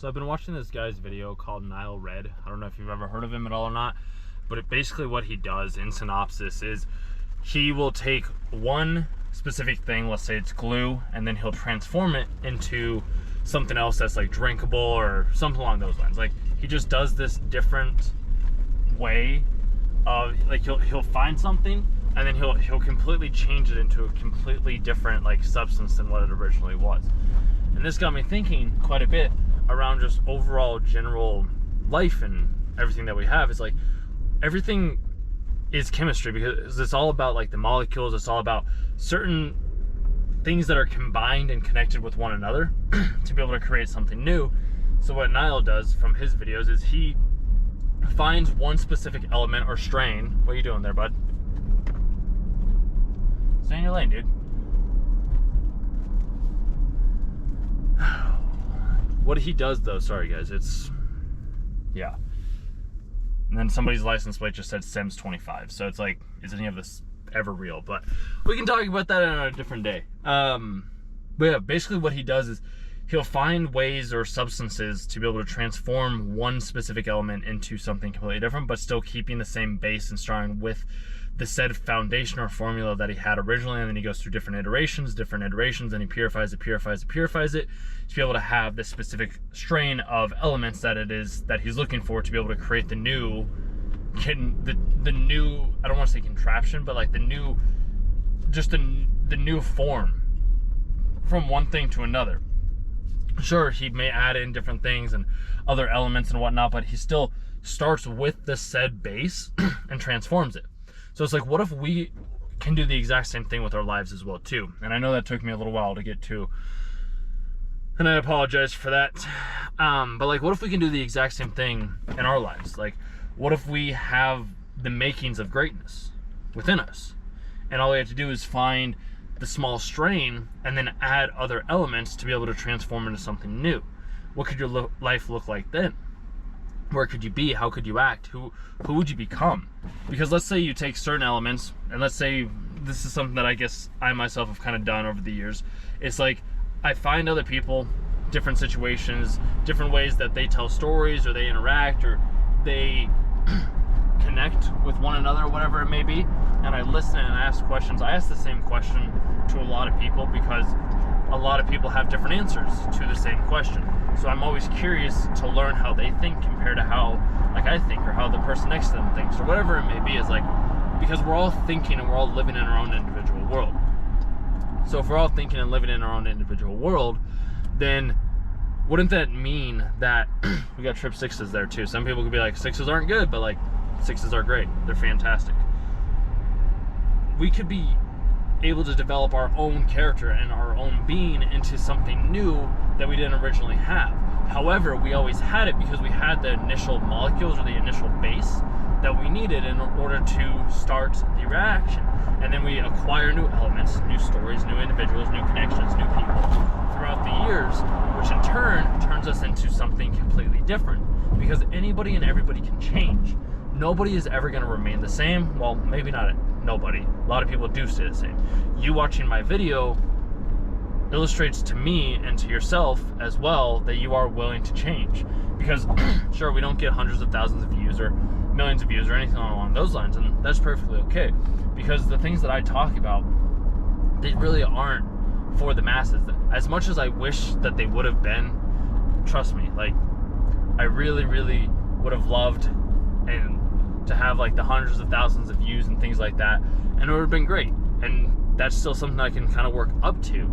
So I've been watching this guy's video called Nile Red. I don't know if you've ever heard of him at all or not, but basically what he does in synopsis is he will take one specific thing, let's say it's glue, and then he'll transform it into something else that's like drinkable or something along those lines. Like he just does this different way of, like, he'll find something and then he'll completely change it into a completely different like substance than what it originally was. And this got me thinking quite a bit around just overall general life and everything that we have. Is like everything is chemistry, because it's all about like the molecules. It's all about certain things that are combined and connected with one another to be able to create something new. So what Nile does from his videos is he finds one specific element or strain. What are you doing there, bud? Stay in your lane, dude. What he does though, sorry guys, it's, yeah. And then somebody's license plate just said Sims 25. So it's like, is any of this ever real? But we can talk about that on a different day. But yeah, basically what he does is he'll find ways or substances to be able to transform one specific element into something completely different, but still keeping the same base and starting with the said foundation or formula that he had originally. And then he goes through different iterations, and he purifies it to be able to have this specific strain of elements that it is that he's looking for to be able to create the new, the new, I don't want to say contraption, but like the new, just the new form from one thing to another. Sure, he may add in different things and other elements and whatnot, but he still starts with the said base and transforms it. So it's like, what if we can do the exact same thing with our lives as well too? And I know that took me a little while to get to, and I apologize for that. But like, what if we can do the exact same thing in our lives? Like, what if we have the makings of greatness within us, and all we have to do is find the small strain and then add other elements to be able to transform into something new? What could your life look like then? Where could you be? How could you act? Who would you become? Because let's say you take certain elements, and let's say this is something that I guess I myself have kind of done over the years. It's like I find other people, different situations, different ways that they tell stories or they interact or they connect with one another, whatever it may be, and I listen and I ask questions. I ask the same question to a lot of people because a lot of people have different answers to the same question. So I'm always curious to learn how they think compared to how like I think, or how the person next to them thinks, or whatever it may be. Is like, because we're all thinking and we're all living in our own individual world. So if we're all thinking and living in our own individual world, then wouldn't that mean that we got trip sixes there too? Some people could be like, sixes aren't good, but like sixes are great. They're fantastic. We could be able to develop our own character and our own being into something new that we didn't originally have. However, we always had it because we had the initial molecules or the initial base that we needed in order to start the reaction. And then we acquire new elements, new stories, new individuals, new connections, new people throughout the years, which in turn turns us into something completely different, because anybody and everybody can change. Nobody is ever going to remain the same. Well, maybe not nobody. A lot of people do stay the same. You watching my video illustrates to me and to yourself as well that you are willing to change. Because sure, we don't get hundreds of thousands of views or millions of views or anything along those lines, and that's perfectly okay, because the things that I talk about, they really aren't for the masses. As much as I wish that they would have been, trust me, like I really would have loved and to have like the hundreds of thousands of views and things like that, and it would have been great, and that's still something I can kind of work up to.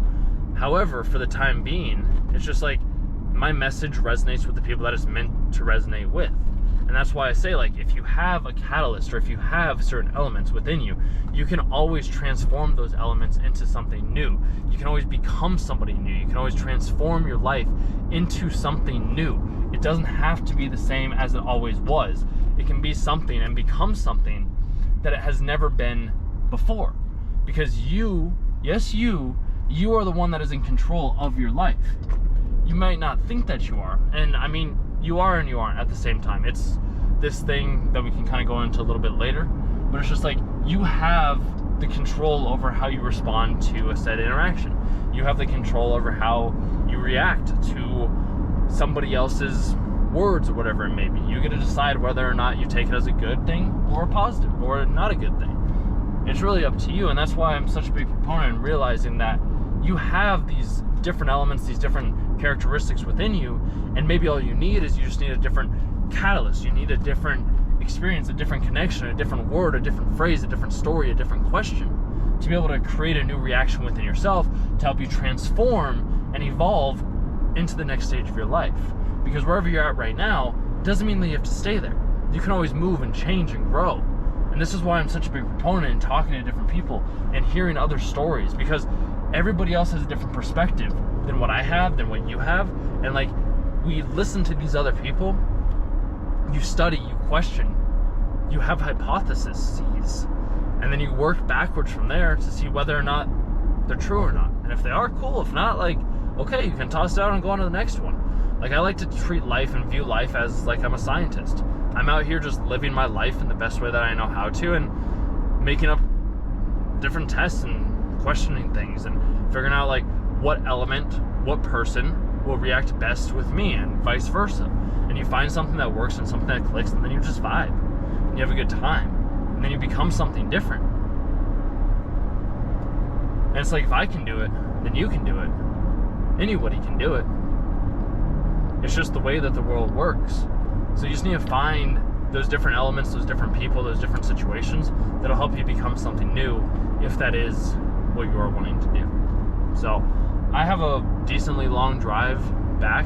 However, for the time being, it's just like my message resonates with the people that it's meant to resonate with. And that's why I say, like, if you have a catalyst or if you have certain elements within you, you can always transform those elements into something new. You can always become somebody new. You can always transform your life into something new. It doesn't have to be the same as it always was. It can be something and become something that it has never been before. Because you, yes, you are the one that is in control of your life. You might not think that you are. And I mean, you are and you aren't at the same time. It's this thing that we can kind of go into a little bit later, but it's just like, you have the control over how you respond to a said interaction. You have the control over how you react to somebody else's words or whatever it may be. You get to decide whether or not you take it as a good thing or a positive or not a good thing. It's really up to you, and that's why I'm such a big proponent in realizing that you have these different elements, these different characteristics within you, and maybe all you need is you just need a different catalyst. You need a different experience, a different connection, a different word, a different phrase, a different story, a different question to be able to create a new reaction within yourself to help you transform and evolve into the next stage of your life. Because wherever you're at right now doesn't mean that you have to stay there. You can always move and change and grow. And this is why I'm such a big proponent in talking to different people and hearing other stories, because everybody else has a different perspective than what I have, than what you have. And like, we listen to these other people, you study, you question, you have hypotheses, and then you work backwards from there to see whether or not they're true or not. And if they are, cool. If not, like, okay, you can toss it out and go on to the next one. Like, I like to treat life and view life as like I'm a scientist. I'm out here just living my life in the best way that I know how to, and making up different tests and questioning things and figuring out like what element, what person will react best with me, and vice versa. And you find something that works and something that clicks, and then you just vibe and you have a good time, and then you become something different. And it's like, if I can do it, then you can do it. Anybody can do it. It's just the way that the world works. So you just need to find those different elements, those different people, those different situations that'll help you become something new, if that is what you are wanting to do. So I have a decently long drive back,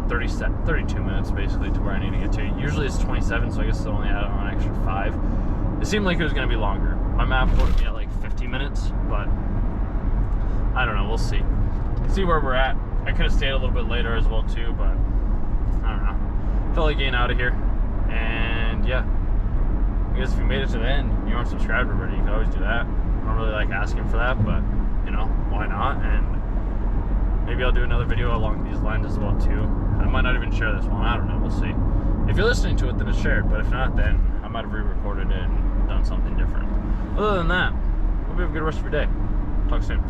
32 minutes basically to where I need to get to. Usually it's 27, so I guess it's only added on an extra 5. It seemed like it was going to be longer. My map quoted me at like 50 minutes, but I don't know, we'll see. See where we're at. I could have stayed a little bit later as well too, but I don't know. Felt like getting out of here. And yeah, I guess if you made it to the end and you aren't subscribed already, you can always do that. I don't really like asking for that, but you know, why not? And maybe I'll do another video along these lines as well too. I might not even share this one, I don't know, we'll see. If you're listening to it, then it's shared, but if not, then I might have re-recorded it and done something different. Other than that, hope you have a good rest of your day. Talk soon.